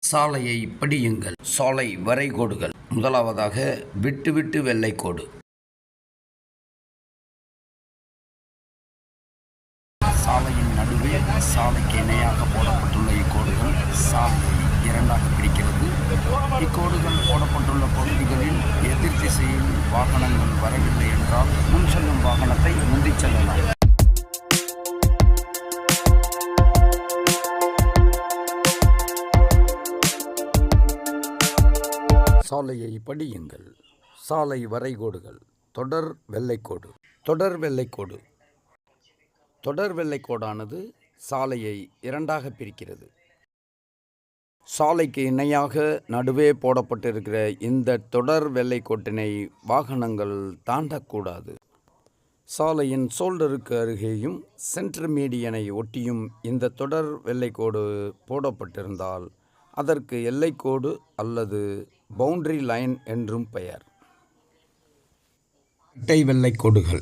சாலையை படியுங்கள். சாலை வரைகோடுகள். முதலாவதாக விட்டு வெள்ளைக்கோடு. சாலையின் நடுவே சாலைக்கு இணையாக போடப்பட்டுள்ள இக்கோடுகள் சாலையை இரண்டாக பிரிக்கிறது. இக்கோடுகள் போடப்பட்டுள்ள பகுதிகளில் எதிர் திசையில் வாகனங்கள் வரவில்லை என்றால் முன் செல்லும் வாகனத்தை முந்திச் செல்லலாம். சாலையை படியுங்கள். சாலை வரைகோடுகள். தொடர் வெள்ளைக்கோடு. தொடர் வெள்ளைக்கோடானது சாலையை இரண்டாக பிரிக்கிறது. சாலைக்கு இணையாக நடுவே போடப்பட்டிருக்கிற இந்த தொடர் வெள்ளைக்கோட்டினை வாகனங்கள் தாண்டக்கூடாது. சாலையின் ஷோல்டருக்கு அருகேயும் சென்டர் மீடியனை ஒட்டியும் இந்த தொடர் வெள்ளைக்கோடு போடப்பட்டிருந்தால் அதற்கு எல்லைக்கோடு அல்லது பவுண்டரி லைன் என்றும் பெயர். இரட்டை வெள்ளைக்கோடுகள்.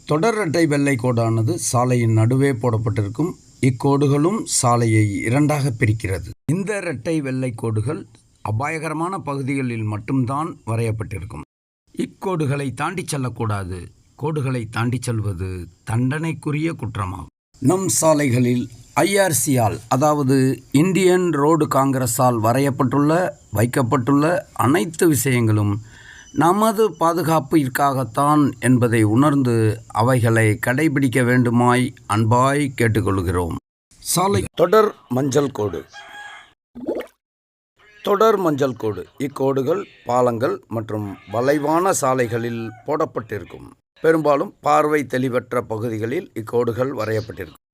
தொடர் இரட்டை வெள்ளைக்கோடானது சாலையின் நடுவே போடப்பட்டிருக்கும். இக்கோடுகளும் சாலையை இரண்டாக பிரிக்கிறது. இந்த இரட்டை வெள்ளைக்கோடுகள் அபாயகரமான பகுதிகளில் மட்டும்தான் வரையப்பட்டிருக்கும். இக்கோடுகளை தாண்டி செல்லக்கூடாது. கோடுகளை தாண்டி செல்வது தண்டனைக்குரிய குற்றமாகும். நம் சாலைகளில் IRCயால், அதாவது இந்தியன் ரோடு காங்கிரஸால் வைக்கப்பட்டுள்ள அனைத்து விஷயங்களும் நமது பாதுகாப்பிற்காகத்தான் என்பதை உணர்ந்து அவைகளை கடைபிடிக்க வேண்டுமாய் அன்பாய் கேட்டுக்கொள்கிறோம். சாலை தொடர் மஞ்சள் கோடு. இக்கோடுகள் பாலங்கள் மற்றும் வளைவான சாலைகளில் போடப்பட்டிருக்கும். பெரும்பாலும் பார்வை தெளிவற்ற பகுதிகளில் இக்கோடுகள் வரையப்பட்டிருக்கும்.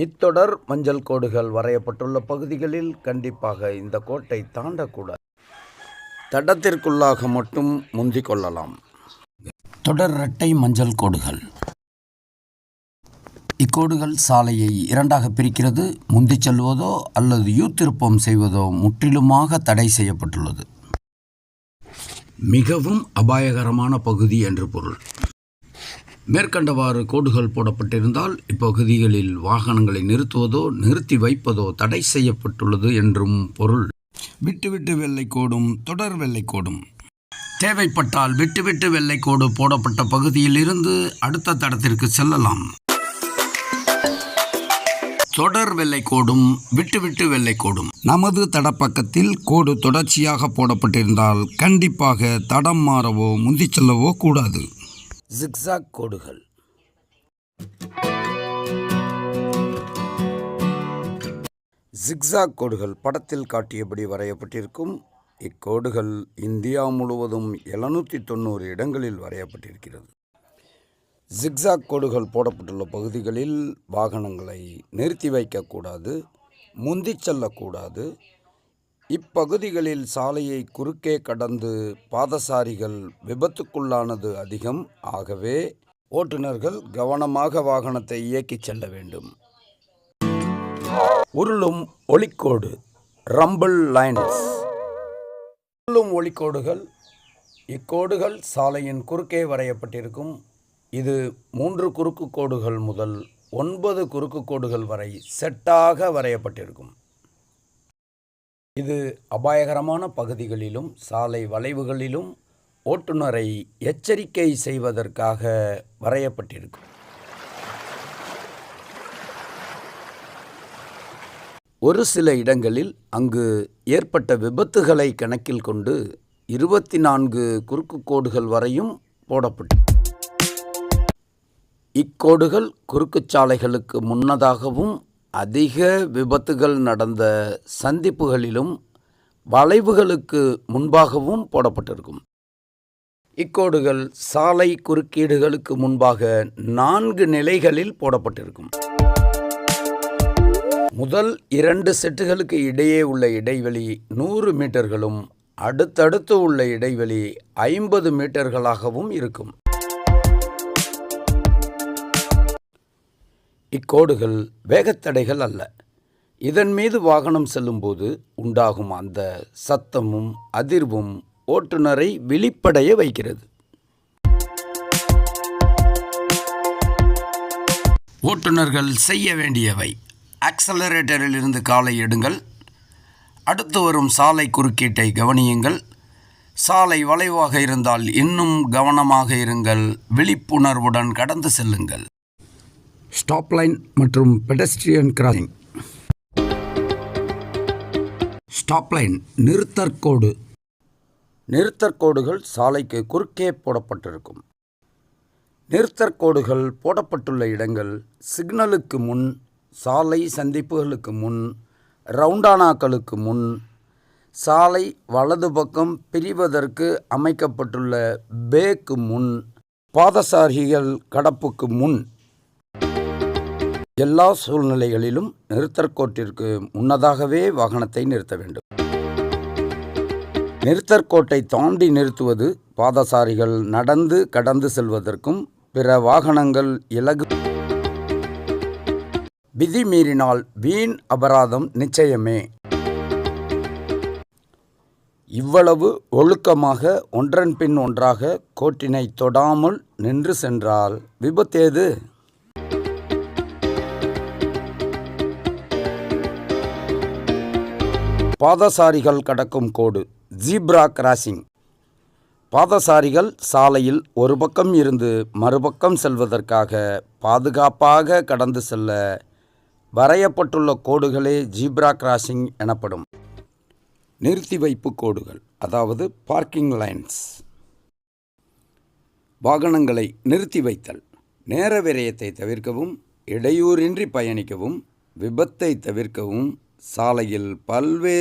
இத்தொடர் மஞ்சள் கோடுகள் வரையப்பட்டுள்ள பகுதிகளில் கண்டிப்பாக இந்த கோட்டை தாண்டக்கூடாது. தடத்திற்குள்ளாக மட்டும் முந்திக் கொள்ளலாம். தொடர் இரட்டை மஞ்சள் கோடுகள். இக்கோடுகள் சாலையை இரண்டாக பிரிக்கிறது. முந்திச் செல்வதோ அல்லது யூத்திருப்பம் செய்வதோ முற்றிலுமாக தடை செய்யப்பட்டுள்ளது. மிகவும் அபாயகரமான பகுதி என்று பொருள். மேற்கண்டவாறு கோடுகள் போடப்பட்டிருந்தால் இப்பகுதிகளில் வாகனங்களை நிறுத்துவதோ நிறுத்தி வைப்பதோ தடை செய்யப்பட்டுள்ளது என்றும் பொருள். விட்டு வெள்ளைக்கோடும் தொடர் வெள்ளைக்கோடும். தேவைப்பட்டால் விட்டு வெள்ளைக்கோடு போடப்பட்ட பகுதியில் இருந்து அடுத்த தடத்திற்கு செல்லலாம். தொடர் வெள்ளைக்கோடும் விட்டு வெள்ளைக்கோடும். நமது தடப்பக்கத்தில் கோடு தொடர்ச்சியாக போடப்பட்டிருந்தால் கண்டிப்பாக தடம் மாறவோ முந்திச் செல்லவோ கூடாது. ஜிக்ஸாக் கோடுகள். ஜிக்ஸாக் கோடுகள் படத்தில் காட்டியபடி வரையப்பட்டிருக்கும். இக்கோடுகள் இந்தியா முழுவதும் 790 இடங்களில் வரையப்பட்டிருக்கிறது. ஜிக்ஸாக் கோடுகள் போடப்பட்டுள்ள பகுதிகளில் வாகனங்களை நிறுத்தி வைக்கக்கூடாது, முந்திச் செல்லக்கூடாது. இப்பகுதிகளில் சாலையை குறுக்கே கடந்து பாதசாரிகள் விபத்துக்குள்ளானது அதிகம். ஆகவே ஓட்டுநர்கள் கவனமாக வாகனத்தை இயக்கிச் செல்ல வேண்டும். உருளும் ஒளிக்கோடு. Rumble lines. உருளும் ஒளிக்கோடுகள். இக்கோடுகள் சாலையின் குறுக்கே வரையப்பட்டிருக்கும். இது 3 குறுக்கு கோடுகள் முதல் 9 குறுக்கு கோடுகள் வரை செட்டாக வரையப்பட்டிருக்கும். இது அபாயகரமான பகுதிகளிலும் சாலை வளைவுகளிலும் ஓட்டுநரை எச்சரிக்கை செய்வதற்காக வரையப்பட்டிருக்கும். ஒரு சில இடங்களில் அங்கு ஏற்பட்ட விபத்துகளை கணக்கில் கொண்டு 24 குறுக்கு கோடுகள் வரையும் போடப்பட்டு. இக்கோடுகள் குறுக்குச் சாலைகளுக்கு முன்னதாகவும் அதிக விபத்துகள் நடந்த சந்திப்புகளிலும் வளைவுகளுக்கு முன்பாகவும் போடப்பட்டிருக்கும். இக்கோடுகள் சாலை குறுக்கீடுகளுக்கு முன்பாக 4 நிலைகளில் போடப்பட்டிருக்கும். முதல் 2 செட்டுகளுக்கு இடையே உள்ள இடைவெளி 100 மீட்டர்களும் அடுத்தடுத்து உள்ள இடைவெளி 50 மீட்டர்களாகவும் இருக்கும். இக்கோடுகள் வேகத்தடைகள் அல்ல. இதன் மீது வாகனம் செல்லும்போது உண்டாகும் அந்த சத்தமும் அதிர்வும் ஓட்டுநரை விழிப்படைய வைக்கிறது. ஓட்டுநர்கள் செய்ய வேண்டியவை: ஆக்சலரேட்டரில் இருந்து காலை எடுங்கள். அடுத்து வரும் சாலை குறுக்கீட்டை கவனியுங்கள். சாலை வளைவாக இருந்தால் இன்னும் கவனமாக இருங்கள். விழிப்புணர்வுடன் கடந்து செல்லுங்கள். ஸ்டாப் லைன் மற்றும் பெடஸ்ட்ரியன் கிராசிங். ஸ்டாப் லைன் நிறுத்தற்கோடு. நிறுத்தற்கோடுகள் சாலைக்கு குறுக்கே போடப்பட்டிருக்கும். நிறுத்தற்கோடுகள் போடப்பட்டுள்ள இடங்கள் சிக்னலுக்கு முன், சாலை சந்திப்புகளுக்கு முன், ரவுண்டானாக்களுக்கு முன், சாலை வலது பக்கம் பிரிவதற்கு அமைக்கப்பட்டுள்ள பேக்கு முன், பாதசாரிகள் கடப்புக்கு முன். எல்லா சூழ்நிலைகளிலும் நிறுத்தற்கோட்டிற்கு முன்னதாகவே வாகனத்தை நிறுத்த வேண்டும். நிறுத்தற்கோட்டை தாண்டி நிறுத்துவது பாதசாரிகள் நடந்து கடந்து செல்வதற்கும் பிற வாகனங்கள் இலகு விதி மீறினால் வீண் அபராதம் நிச்சயமே. இவ்வளவு ஒழுக்கமாக ஒன்றன் பின் ஒன்றாக கோட்டினை தொடாமல் நின்று சென்றால் விபத்தேது? பாதசாரிகள் கடக்கும் கோடு ஜீப்ரா கிராசிங். பாதசாரிகள் சாலையில் ஒரு பக்கம் இருந்து மறுபக்கம் செல்வதற்காக பாதுகாப்பாக கடந்து செல்ல வரையப்பட்டுள்ள கோடுகளே ஜீப்ரா கிராசிங் எனப்படும். நிறுத்தி வைப்பு கோடுகள், அதாவது பார்க்கிங் லைன்ஸ். வாகனங்களை நிறுத்தி வைத்தல் நேர விரயத்தை தவிர்க்கவும், இடையூறின்றி பயணிக்கவும், விபத்தை தவிர்க்கவும் சாலையில் பல்வேறு